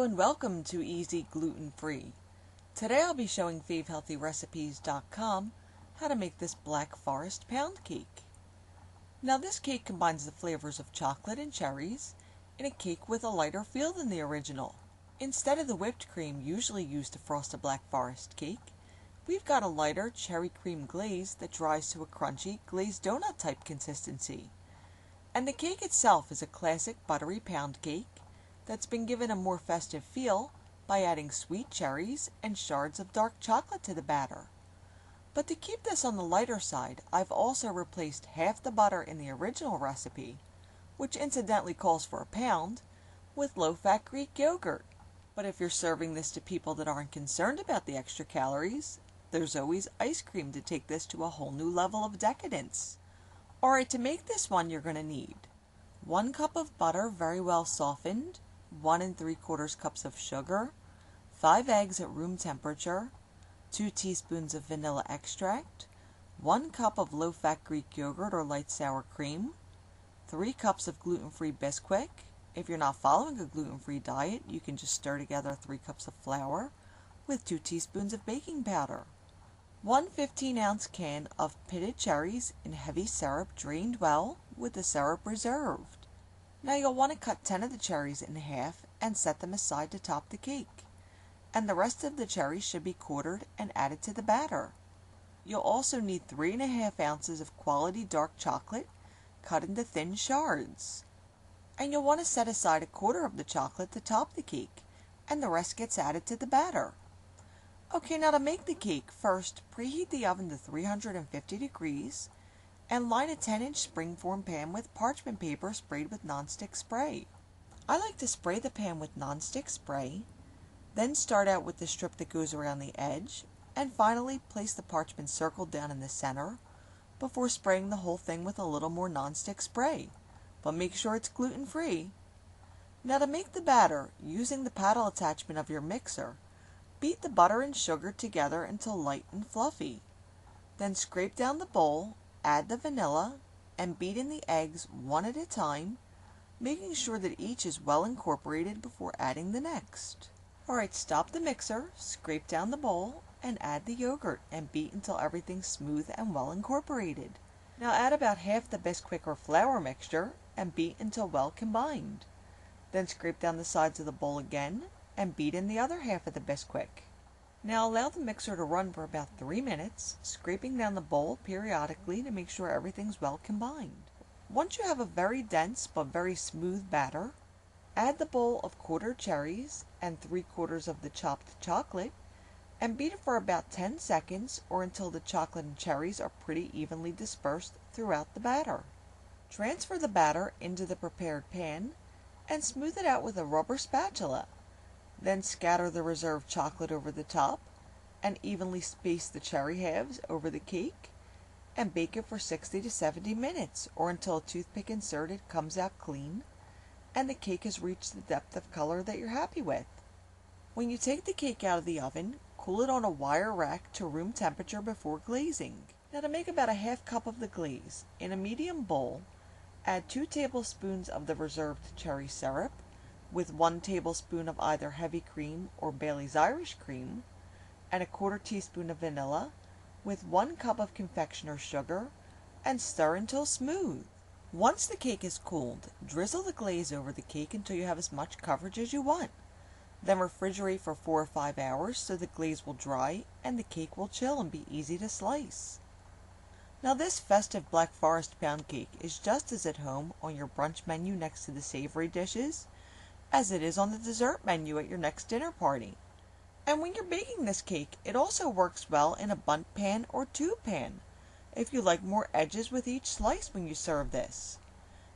Hello and welcome to EZGlutenFree. Today I'll be showing favehealthyrecipes.com how to make this Black Forest pound cake. Now this cake combines the flavors of chocolate and cherries in a cake with a lighter feel than the original. Instead of the whipped cream usually used to frost a Black Forest cake, we've got a lighter cherry cream glaze that dries to a crunchy glazed donut type consistency. And the cake itself is a classic buttery pound cake that's been given a more festive feel by adding sweet cherries and shards of dark chocolate to the batter. But to keep this on the lighter side, I've also replaced half the butter in the original recipe, which incidentally calls for a pound, with low-fat Greek yogurt. But if you're serving this to people that aren't concerned about the extra calories, there's always ice cream to take this to a whole new level of decadence. Alright, to make this one you're going to need 1 cup of butter very well softened, 1 3/4 cups of sugar, 5 eggs at room temperature, 2 teaspoons of vanilla extract, 1 cup of low-fat Greek yogurt or light sour cream, 3 cups of gluten-free Bisquick. If you're not following a gluten-free diet, you can just stir together 3 cups of flour with 2 teaspoons of baking powder, 1 15-ounce can of pitted cherries in heavy syrup drained well with the syrup reserved. Now you'll want to cut 10 of the cherries in half and set them aside to top the cake. And the rest of the cherries should be quartered and added to the batter. You'll also need 3½ ounces of quality dark chocolate cut into thin shards. And you'll want to set aside 1/4 of the chocolate to top the cake, and the rest gets added to the batter. Okay, now to make the cake, first preheat the oven to 350 degrees and line a 10-inch springform pan with parchment paper sprayed with nonstick spray. I like to spray the pan with nonstick spray, then start out with the strip that goes around the edge, and finally place the parchment circle down in the center before spraying the whole thing with a little more nonstick spray, but make sure it's gluten-free. Now to make the batter, using the paddle attachment of your mixer, beat the butter and sugar together until light and fluffy. Then scrape down the bowl, add the vanilla, and beat in the eggs one at a time, making sure that each is well incorporated before adding the next. Alright, stop the mixer, scrape down the bowl, and add the yogurt, and beat until everything's smooth and well incorporated. Now add about half the Bisquick or flour mixture, and beat until well combined. Then scrape down the sides of the bowl again, and beat in the other half of the Bisquick. Now allow the mixer to run for about 3 minutes, scraping down the bowl periodically to make sure everything's well combined. Once you have a very dense but very smooth batter, add the bowl of quartered cherries and 3/4 of the chopped chocolate, and beat it for about 10 seconds or until the chocolate and cherries are pretty evenly dispersed throughout the batter. Transfer the batter into the prepared pan and smooth it out with a rubber spatula. Then scatter the reserved chocolate over the top and evenly space the cherry halves over the cake and bake it for 60 to 70 minutes or until a toothpick inserted comes out clean and the cake has reached the depth of color that you're happy with. When you take the cake out of the oven, cool it on a wire rack to room temperature before glazing. Now to make about 1/2 cup of the glaze, in a medium bowl, add 2 tablespoons of the reserved cherry syrup, with 1 tablespoon of either heavy cream or Bailey's Irish cream, and 1/4 teaspoon of vanilla, with 1 cup of confectioner's sugar, and stir until smooth. Once the cake is cooled, drizzle the glaze over the cake until you have as much coverage as you want. Then refrigerate for 4 or 5 hours so the glaze will dry and the cake will chill and be easy to slice. Now this festive Black Forest pound cake is just as at home on your brunch menu next to the savory dishes as it is on the dessert menu at your next dinner party. And when you're baking this cake, it also works well in a bundt pan or tube pan, if you like more edges with each slice when you serve this.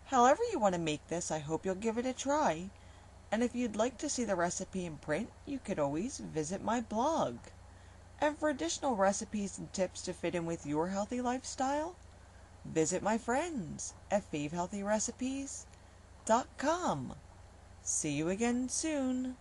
However you want to make this, I hope you'll give it a try. And if you'd like to see the recipe in print, you could always visit my blog. And for additional recipes and tips to fit in with your healthy lifestyle, visit my friends at favehealthyrecipes.com. See you again soon.